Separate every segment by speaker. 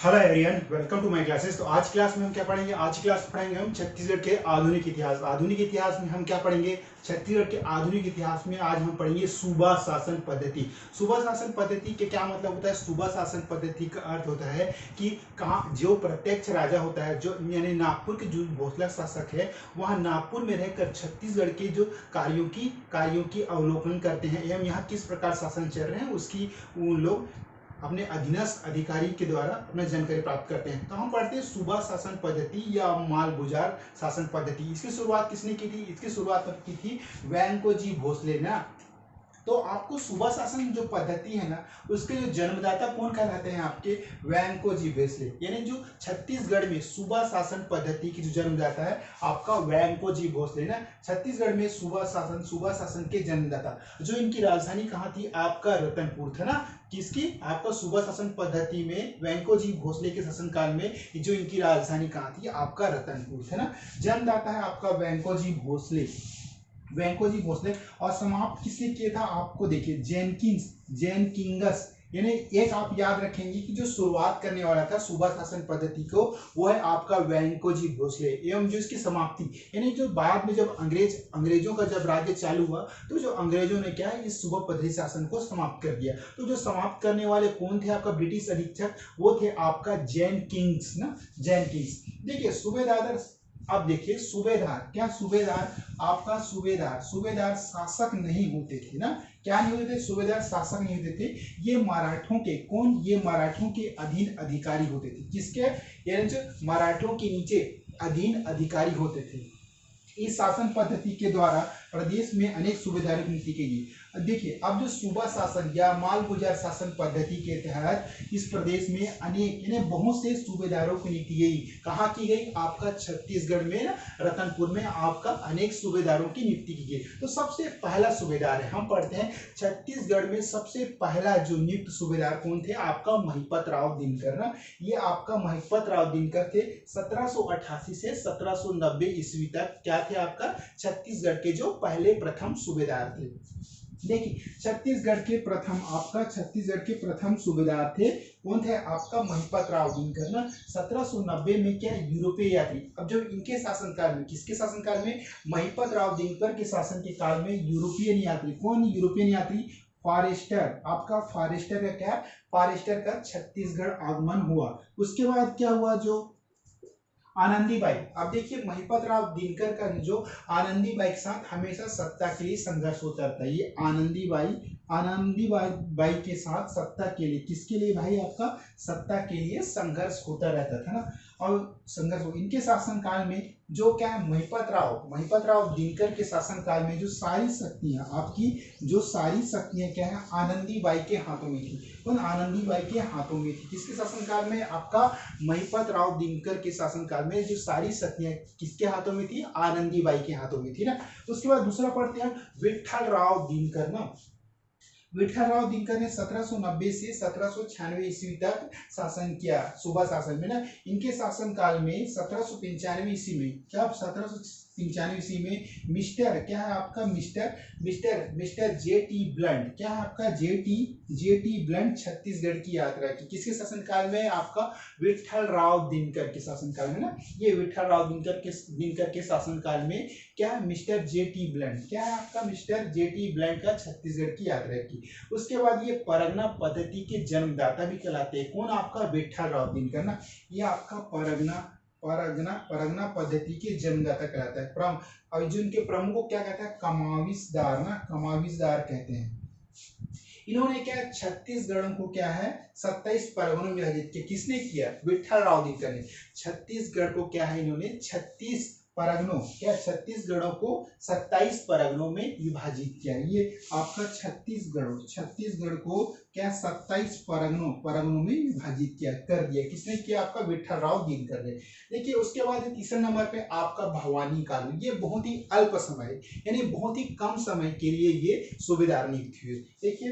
Speaker 1: Hello everyone, welcome to my classes. तो आज class में हम क्या पढ़ेंगे? आज क्लास में पढ़ेंगे हम छत्तीसगढ़ के आधुनिक इतिहास। आधुनिक इतिहास में हम क्या पढ़ेंगे? छत्तीसगढ़ के आधुनिक इतिहास में आज हम पढ़ेंगे सूबा शासन पद्धति। सूबा शासन पद्धति के क्या मतलब होता है? सूबा शासन पद्धति का अर्थ होता है कि कहाँ जो प्रत्यक्ष राजा होता है, जो यानी नागपुर के जो भोसला शासक है, वह नागपुर में रहकर छत्तीसगढ़ के जो कार्यों की अवलोकन करते हैं एवं यहाँ किस प्रकार शासन चल रहे हैं उसकी उन लोग अपने अधीनस्थ अधिकारी के द्वारा अपना जानकारी प्राप्त करते हैं। तो हम पढ़ते हैं सूबा शासन पद्धति या माल गुजार शासन पद्धति। इसकी शुरुआत किसने की थी? इसकी शुरुआत की थी वेंको जी भोसले ना। तो आपको सूबा शासन जो पद्धति है ना, उसके जो जन्मदाता कौन कहलाते हैं? आपके वेंको जी भोसले। यानी जो छत्तीसगढ़ में सूबा शासन पद्धति की जो जन्मदाता है आपका वेंको जी भोसले ना। छत्तीसगढ़ में सूबा शासन के जन्मदाता। जो इनकी राजधानी कहाँ थी? आपका रतनपुर था ना। किसकी? आपका सूबा शासन पद्धति में वेंको जी भोसले के शासनकाल में जो इनकी राजधानी कहाँ थी? आपका रतनपुर था ना। जन्मदाता है आपका वेंको जी भोसले। और समाप्त किसने किया था? आपको देखिए जेनकिंगस। यानी एक आप याद रखेंगे कि जो शुरुआत करने वाला था सूबा शासन पद्धति को वो है आपका वेंको जी भोसले। एवं जो इसकी समाप्ति यानी जो बाद में जब अंग्रेजों का जब राज्य चालू हुआ तो जो अंग्रेजों ने क्या है इस सूबा पद्धति शासन को समाप्त कर दिया। तो जो समाप्त करने वाले कौन थे? आपका ब्रिटिश अधीक्षक, वो थे आपका जेनकिंग्स ना। जेनकिंग्स। देखिए सूबेदार, अब देखिए सूबेदार आपका सूबेदार शासक नहीं होते थे ना। क्या नहीं होते थे? सूबेदार शासक नहीं होते थे। ये मराठों के अधीन अधिकारी होते थे। किसके? यानी जो मराठों के नीचे अधीन अधिकारी होते थे। इस शासन पद्धति के द्वारा प्रदेश में अनेक सूबेदारों की नियुक्ति की गई। देखिए अब जो सूबा शासन या माल गुजार शासन पद्धति के तहत इस प्रदेश में अनेक यानी बहुत से सूबेदारों की नियुक्ति गई। कहाँ की गई? आपका छत्तीसगढ़ में रतनपुर में आपका अनेक सूबेदारों की नियुक्ति की गई। तो सबसे पहला सूबेदार है, हम पढ़ते हैं छत्तीसगढ़ में सबसे पहला जो नियुक्त सूबेदार कौन थे? आपका महिपत राव दिनकर ना। ये आपका महिपत राव दिनकर थे। 1788 से 1790 ईस्वी तक क्या थे? आपका छत्तीसगढ़ के जो पहले प्रथम सूबेदार थे। देखिए छत्तीसगढ़ के प्रथम सूबेदार थे कौन थे? आपका महिपत राव दिनकर ना। 1790 में क्या यूरोपीय यात्री, अब जब इनके शासनकाल में, किसके शासनकाल में? महिपत राव दिनकर के शासन के काल में यूरोपियन यात्री, कौन यूरोपियन यात्री? फॉरेस्टर। आपका फॉरेस्टर का क्या? फॉरेस्टर का छत्तीसगढ़ आगमन हुआ। उसके बाद क्या हुआ? जो आनंदीबाई। अब देखिए महिपत राव दिनकर का जो आनंदीबाई के साथ हमेशा सत्ता के लिए संघर्ष होता रहता है। ये आनंदीबाई के साथ सत्ता के लिए, किसके लिए भाई? आपका सत्ता के लिए संघर्ष होता रहता था ना। और संघर्ष इनके शासनकाल में जो क्या है? महिपत राव दिनकर के शासनकाल में जो सारी शक्तियां क्या है? आनंदीबाई के हाथों में थी। कौन? आनंदीबाई के हाथों में थी। किसके शासनकाल में? आपका महिपत राव दिनकर के शासनकाल में जो सारी शक्तियां किसके हाथों में थी? आनंदीबाई के हाथों में थी ना। तो उसके बाद दूसरा पढ़ते हैं विठल राव दिनकर ना। विठल राव दिनकर ने 1790 से 1796 ईस्वी तक शासन किया सूबा शासन में ना। इनके शासनकाल में 1795 ईस्वी में क्या? 1795 ईस्वी में मिस्टर क्या है? आपका मिस्टर जेटी ब्लंट। क्या है आपका? जेटी ब्लंट छत्तीसगढ़ की यात्रा की। किसके शासनकाल में? आपका विठल राव दिनकर के शासनकाल में ना। ये विठल राव दिनकर के शासनकाल में क्या है? Mister jetty blunt. क्या है आपका? मिस्टर जेटी ब्लंट का छत्तीसगढ़ की यात्रा की। उसके बाद ये परगना पद्धति के जन्मदाता भी कहलाते हैं। कौन? आपका विठल राव दिनकर ना। ये आपका परगना पद्धति के जन्मदाता कहलाता है। और जो इनके प्रमुख को क्या कहता है? कमाविसदार ना। कमाविसदार कहते हैं। इन्होंने क्या? छत्तीसगढ़ को क्या है? 27 परगनों में विभाजित किया। किसने किया? विठल राव दिनकर ने। छत्तीसगढ़ को क्या है? इन्होंने 36 परगनों, क्या? छत्तीसगढ़ों को 27 परगनों में विभाजित किया। ये आपका छत्तीसगढ़ को क्या? 27 परगनों में विभाजित किया, कर दिया। किसने किया? आपका विठल राव दिनकर ने। देखिए उसके बाद तीसरे नंबर पे आपका भवानी कालू। ये बहुत ही अल्प समय यानी बहुत ही कम समय के लिए ये सूबेदार नियुक्त हुए। देखिए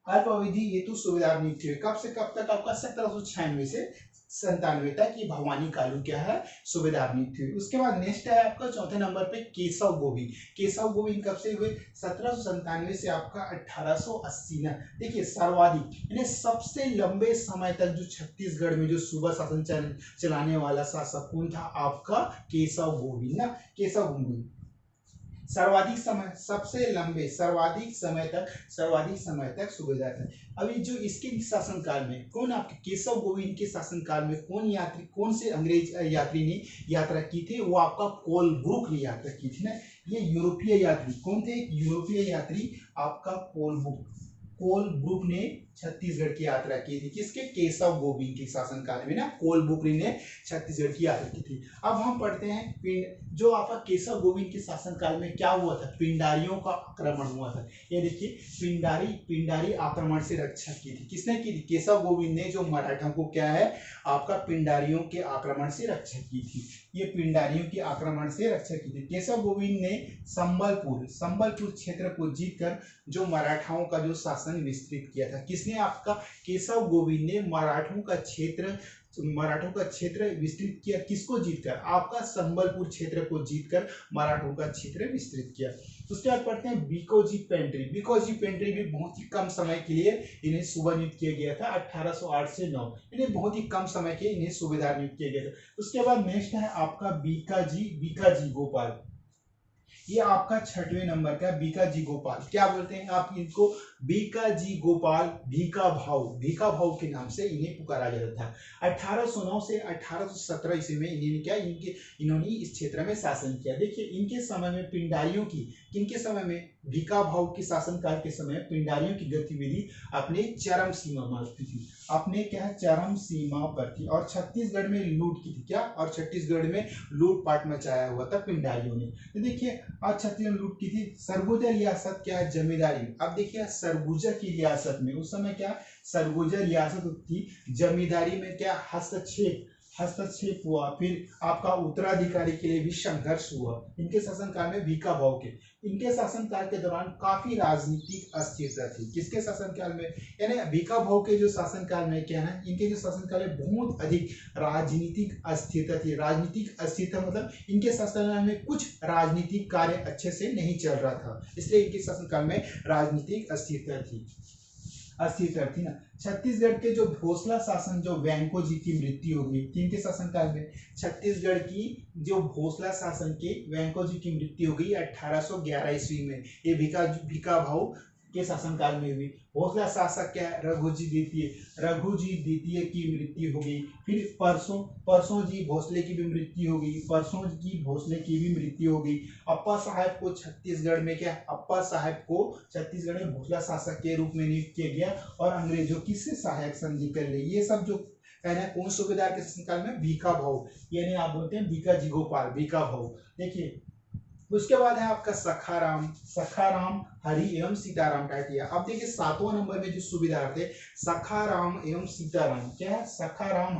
Speaker 1: अल्प अवधि हेतु सूबेदार नियुक्त हुए। कब से कब तक? आपका 1796 से 97 तक ये भवानी कालू क्या है, सूबेदार नियुक्त हुई। उसके बाद नेक्स्ट है आपका चौथे नंबर पे केशव गोविंद। केशव गोविंद कब से हुए, 1797 से आपका 1880 ना। देखिए सर्वाधिक यानी सबसे लंबे समय तक जो छत्तीसगढ़ में जो सूबा शासन चलाने वाला शासक कौन था, आपका केशव गोविंद ना, केशव गोविंद। सर्वाधिक समय, सबसे लंबे सर्वाधिक समय तक सूबेदार थे। अभी जो इसके शासनकाल में कौन, आपके केशव गोविंद के शासनकाल में कौन से अंग्रेज यात्री ने यात्रा की थी, वो आपका कोलब्रुक ने यात्रा की थी ना। ये यूरोपीय यात्री कौन थे, यूरोपीय यात्री आपका कोलब्रुक ने छत्तीसगढ़ की यात्रा की थी। किसके, केशव गोविंद के शासनकाल में ना कोलब्रुक ने छत्तीसगढ़ की यात्रा की थी। अब हम पढ़ते हैं जो आपका केशव गोविंद के शासनकाल में क्या हुआ था, पिंडारियों का आक्रमण हुआ था। ये देखिए पिंडारी आक्रमण से रक्षा की थी। किसने की थी, केशव गोविंद ने, जो मराठा को क्या है आपका पिंडारियों के आक्रमण से रक्षा की थी। ये पिंडारियों के आक्रमण से रक्षा की थी। केशव गोविंद ने संबलपुर क्षेत्र को जीतकर जो मराठाओं का जो शासन विस्तृत किया था। किसने, आपका केशव गोविंद ने मराठों का क्षेत्र विस्तृत किया। किसको जीतकर, आपका संबलपुर क्षेत्र को जीतकर मराठों का क्षेत्र विस्तृत किया। उसके बाद पढ़ते हैं बीकोजी पेंट्री भी बहुत ही कम समय के लिए इन्हें सूबा नियुक्त किया गया था, 1808 से 9, इन्हें बहुत ही कम समय के इन्हें सूबेदार नियुक्त किया गया था। उसके बाद नेक्स्ट है आपका बीकाजी गोपाल। ये आपका 6वें नंबर का बीकाजी गोपाल, क्या बोलते हैं आप इनको, बीकाजी गोपाल, भीका भाव के नाम से इन्हें पुकारा जाता था। 1809 से 1817 ईस्वी में इन्होंने इस क्षेत्र में शासन किया। देखिए इनके समय में पिंडारियों की, किनके समय में, भीका भाव के शासनकाल के समय पिंडारियों की गतिविधि अपने चरम सीमा पर थी, अपने क्या चरम सीमा पर थी, और छत्तीसगढ़ में लूट की थी क्या, और छत्तीसगढ़ में लूटपाट मचाया हुआ था पिंडारियों ने। तो देखिए आज छत्तीसगढ़ लूट की थी। सरगुजा रियासत क्या है, जमींदारी। अब देखिए सरगुजा की रियासत में उस समय क्या, सरगुजा रियासत थी, जमींदारी में क्या हस्तक्षेप हुआ। फिर आपका उत्तराधिकारी के लिए भी संघर्ष हुआ इनके शासनकाल में, भीका भाव के। इनके शासनकाल के दौरान काफी राजनीतिक अस्थिरता थी। किसके शासनकाल में, यानी भीका भाव के जो शासनकाल में क्या है, इनके जो शासनकाल में बहुत अधिक राजनीतिक अस्थिरता थी। राजनीतिक अस्थिरता मतलब इनके शासनकाल में कुछ राजनीतिक कार्य अच्छे से नहीं चल रहा था, इसलिए इनके शासनकाल में राजनीतिक अस्थिरता थी ना। छत्तीसगढ़ के जो भोसला शासन, जो वेंको जी की मृत्यु हो गई, किनके शासनकाल में, छत्तीसगढ़ की जो भोसला शासन के वेंको जी की मृत्यु हो गई 1811 ईस्वी में। ये भीका भाव के शासनकाल में हुई। भोसला शासक क्या है, रघु जी द्वितीय की मृत्यु हो गई। फिर परसों जी भोसले की भी मृत्यु हो गई, अप्पा साहब को छत्तीसगढ़ में भोसला शासक के रूप में नियुक्त किया गया, और अंग्रेजों की से सहायक संधि कर ली। ये सब जो है ना कौन सूबेदार के शासनकाल में, भीका भाव, यानी आप बोलते हैं बीकाजी गोपाल, भीका भाव। देखिए उसके बाद है आपका सखाराम हरि एवं सीताराम टाटिया। अब देखिए 7वां नंबर में जो सूबेदार थे, सखाराम एवं सीताराम, क्या है, सखाराम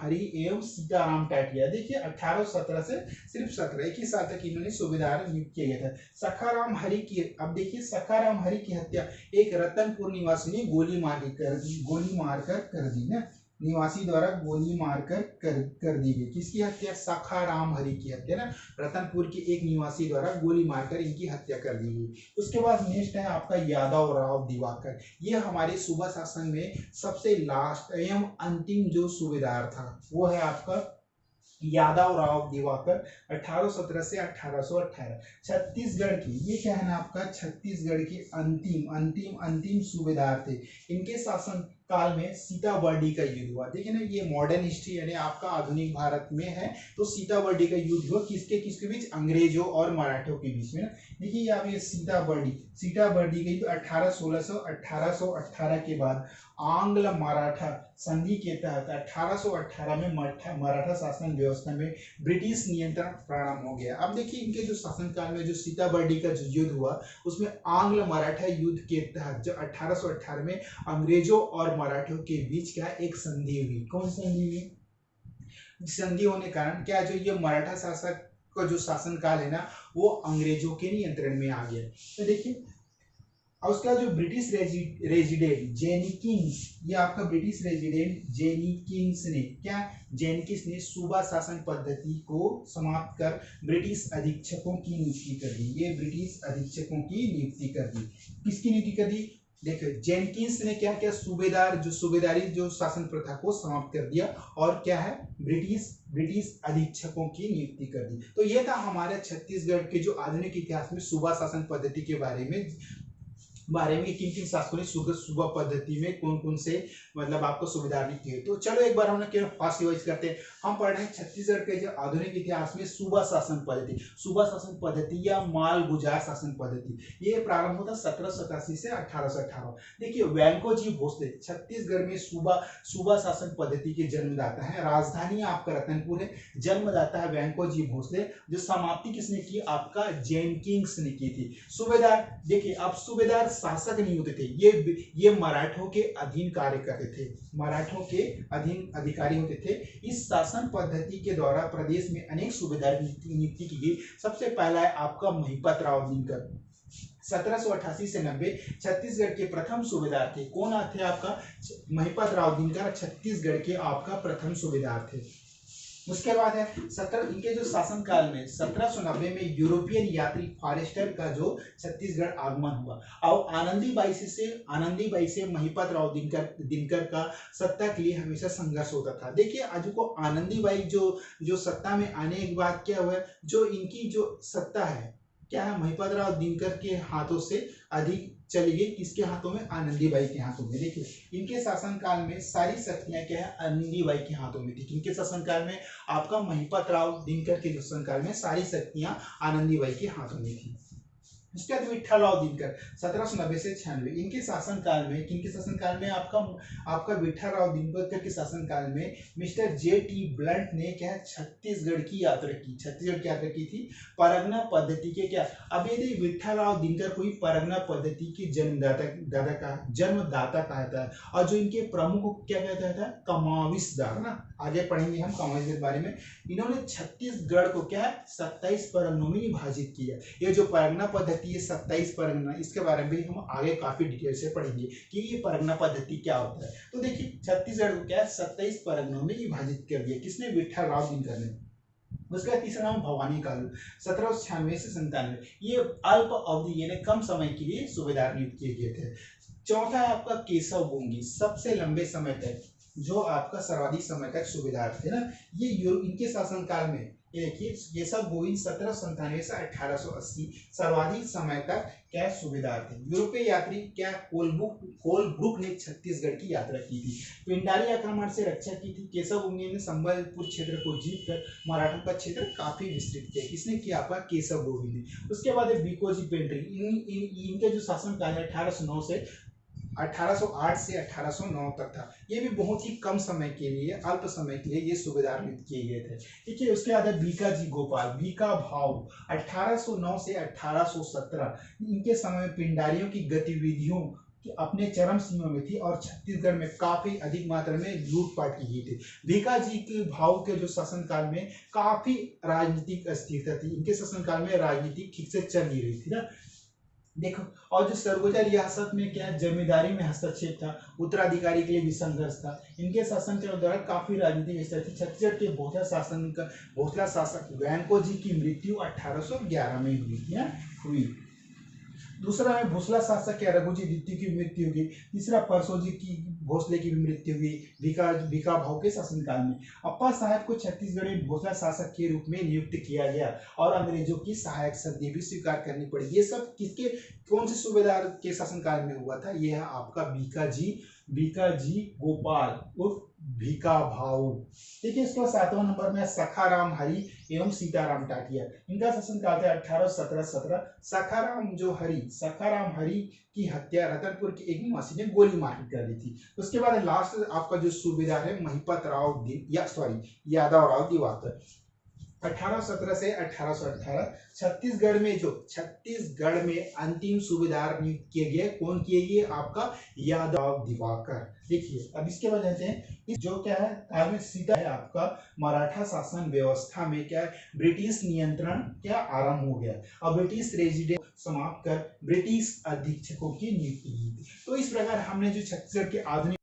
Speaker 1: हरि एवं सीताराम टाटिया। देखिए 1817 से सिर्फ 17, एक ही साल तक इन्होंने सूबेदार नियुक्त किया गया था। सखाराम हरि की, अब देखिए सखाराम हरि की हत्या एक रतनपुर निवासी ने गोली मारकर कर दी ना, निवासी द्वारा गोली मारकर कर दी गई। किसकी हत्या, सखाराम हरि की हत्या ना, रतनपुर के एक निवासी द्वारा गोली मारकर इनकी हत्या कर दी गई। उसके बाद नेक्स्ट है आपका यादव राव दिवाकर। ये हमारे सूबा शासन में सबसे लास्ट एवं अंतिम जो सूबेदार था वो है आपका यादव राव दिवाकर, 1817 से 1818। छत्तीसगढ़ की, ये क्या है ना आपका, छत्तीसगढ़ के अंतिम सूबेदार थे। इनके शासन काल में सीताबर्डी का युद्ध हुआ। देखिए ना, ये मॉडर्न हिस्ट्री यानी आपका आधुनिक भारत में है, तो सीताबर्डी का युद्ध हुआ किसके बीच, अंग्रेजों और मराठों के बीच में ना। देखिए यहाँ पे सीताबर्डी का युद्ध 1818 के बाद आंग्ल मराठा संधि के तहत 1818 में मराठा शासन व्यवस्था में ब्रिटिश नियंत्रण प्रारंभ हो गया। अब देखिए इनके जो शासनकाल में जो सीताबर्डी का जो युद्ध हुआ, उसमें आंग्ल मराठा युद्ध के तहत जो 1818 में अंग्रेजों और मराठों के बीच क्या एक संधि हुई। कौन सी संधि हुई, संधि होने के कारण क्या, जो ये मराठा शासक का जो शासनकाल है ना, वो अंग्रेजों के नियंत्रण में आ गया। तो देखिए और उसका जो ब्रिटिश रेजिडेंट जेनिकिंस, ये आपका ब्रिटिश रेजिडेंट जेनिकिंस ने क्या, जेनिकिंस ने सूबा शासन पद्धति को समाप्त कर ब्रिटिश अधीक्षकों की नियुक्ति कर दी। ये ब्रिटिश अधीक्षकों की नियुक्ति कर दी। किसकी नियुक्ति कर दी? देखिए जेनकिंस ने क्या किया, सूबेदारी जो शासन प्रथा को समाप्त कर दिया और क्या है, ब्रिटिश अधीक्षकों की नियुक्ति कर दी। तो ये था हमारे छत्तीसगढ़ के जो आधुनिक इतिहास में सूबा शासन पद्धति के बारे में किन किन शासकों ने सूबा पद्धति में कौन कौन से मतलब आपको सुविधा दी है। तो चलो एक बार हम लोग फास्ट रिवाइज करते हैं। हम पढ़ रहे हैं छत्तीसगढ़ के जो आधुनिक इतिहास में सूबा शासन पद्धति या माल गुजार शासन पद्धति, ये प्रारंभ होता 1787 से 1818। देखिए वैंको जी भोसले छत्तीसगढ़ में सूबा शासन पद्धति के जन्मदाता है। राजधानी आपका रतनपुर है। जन्मदाता है वैंको जी भोसले। जो समाप्ति किसने की? आपका जेनकिंस ने की थी। सूबेदार, देखिए अब सूबेदार शासक नहीं होते थे, ये मराठों के अधीन कार्य करते थे, मराठों के अधीन अधिकारी होते थे। इस शासन पद्धति के द्वारा प्रदेश में अनेक सूबेदार नियुक्ति की गई। सबसे पहला है आपका महिपत राव दिनकर। 1788 से 90 छत्तीसगढ़ के प्रथम सूबेदार थे। कौन थे आपका? महिपत राव दिनकर छत्तीसगढ़ के आपका प्रथम सूबेदार थे। उसके बाद है इनके जो शासनकाल में 1790 में यूरोपियन यात्री फॉरेस्टर का जो छत्तीसगढ़ आगमन हुआ और आनंदी बाई से महिपत राव दिनकर का सत्ता के लिए हमेशा संघर्ष होता था। देखिए आज को आनंदी बाई जो सत्ता में आने के बाद क्या हुआ, जो इनकी जो सत्ता है क्या है, महिपत राव दिनकर के हाथों से अधिक चली गई। किसके हाथों में? आनंदीबाई के हाथों में। देखिए इनके शासनकाल में सारी शक्तियां क्या है, आनंदीबाई के हाथों में थी। इनके शासनकाल में आपका महिपत राव दिनकर के शासनकाल में सारी शक्तियां आनंदीबाई के हाथों में थी। उसके बाद विठ्ठल राव दिनकर 1790 से 96 इनके शासनकाल में, किनके शासनकाल में? आपका विठ्ठल राव दिनकर के शासनकाल में मिस्टर J.T. ब्लंट ने क्या छत्तीसगढ़ की यात्रा की थी परगना पद्धति के क्या। अब यदि विठ्ठल राव दिनकर कोई परगना पद्धति की जन्मदाता कहा था और जो इनके प्रमुख क्या कहता था, कमाविसदार ना, आगे पढ़ेंगे हम कमाविस के बारे में। इन्होंने छत्तीसगढ़ को क्या 27 परगनों में विभाजित किया। ये जो परगना पद्धति है 27 परगना, इसके बारे में भी हम आगे काफी डिटेल से पढ़ेंगे कि ये परगना पद्धति क्या होता है। तो देखिए छत्तीसगढ़ को क्या 27 परगनों में विभाजित कर दिया। किसने? विठ्ठल राव दिनकर ने। उसका तीसरा नाम भवानी कालू 1796 से 97। ये अल्प अवधि यानी कम समय के लिए सूबेदार नियुक्त किए गए थे। चौथा है आपका केशव बोंगी, सबसे लंबे समय तक जो आपका सर्वाधिक समय तक सूबेदार थे ना, ये इनके शासनकाल में ये देखिए केशव गोविंद 1797 से 1880 सर्वाधिक समय तक क्या सूबेदार थे। यूरोपीय यात्री क्या कोलब्रुक ने छत्तीसगढ़ की यात्रा की थी। पिंडारी आक्रमण से रक्षा की थी। केशव गोविंद ने संबलपुर क्षेत्र को जीतकर मराठों का क्षेत्र काफी विस्तृत किया। किसने किया? आपका केशव गोविंद ने। उसके बाद है बीकोजी पेंड्री, इनके जो शासनकाल है 1808 से 1809 तक था। ये भी बहुत ही कम समय के लिए, अल्प समय के लिए ये सूबेदार नियुक्त किए गए थे। ठीक है। उसके बाद है बीका जी गोपाल, बीका भाव 1809 से 1817। इनके समय में पिंडारियों की गतिविधियों कि अपने चरम सीमा में थी और छत्तीसगढ़ में काफी अधिक मात्रा में लूटपाट की गई थी। भीका जी के भाव के जो शासनकाल में काफी राजनीतिक अस्थिरता थी। इनके शासनकाल में राजनीति ठीक से चल नहीं रही थी ना। देखो और जो सरगुजा रियासत में क्या जमींदारी में हस्तक्षेप था, उत्तराधिकारी के लिए भी संघर्ष था। इनके शासन के दौरान काफी राजनीतिक स्थिति थी। छत्तीसगढ़ के भोसला शासक वैंको जी की मृत्यु 1811 में हुई। दूसरा है भोसला शासक क्या रघुजी द्वितीय की मृत्यु हुई। तीसरा परसोजी की भोसले की भी मृत्यु हुई भीका भाव के शासनकाल में। अप्पा साहब को छत्तीसगढ़ में भोसला शासक के रूप में नियुक्त किया गया और अंग्रेजों की सहायक शक्ति भी स्वीकार करनी पड़ी। ये सब किसके कौन से सूबेदार के शासनकाल में हुआ था? यह है आपका बीका जी गोपाल उर्फ भीका भाऊ। देखिए इसका 7वां नंबर में सखाराम हरि एवं सीताराम टाटिया। इनका शासनकाल था 1817। सखाराम हरि की हत्या रतनपुर के एक निवासी ने गोली मार कर दी थी। उसके बाद लास्ट आपका जो सूबेदार है महिपत राव यादव राव दिवाकर। 1817 से 1818 छत्तीसगढ़ में अंतिम सूबेदार नियुक्त किए गए। कौन किए गए? आपका यादव दिवाकर। देखिए अब इसके बाद जानते हैं जो क्या है, धार्मिक सीधा है आपका मराठा शासन व्यवस्था में क्या है, ब्रिटिश नियंत्रण क्या आरंभ हो गया। अब ब्रिटिश रेजिडेंट समाप्त कर ब्रिटिश अधीक्षकों की नियुक्ति की। तो इस प्रकार हमने जो छत्तीसगढ़ के आधुनिक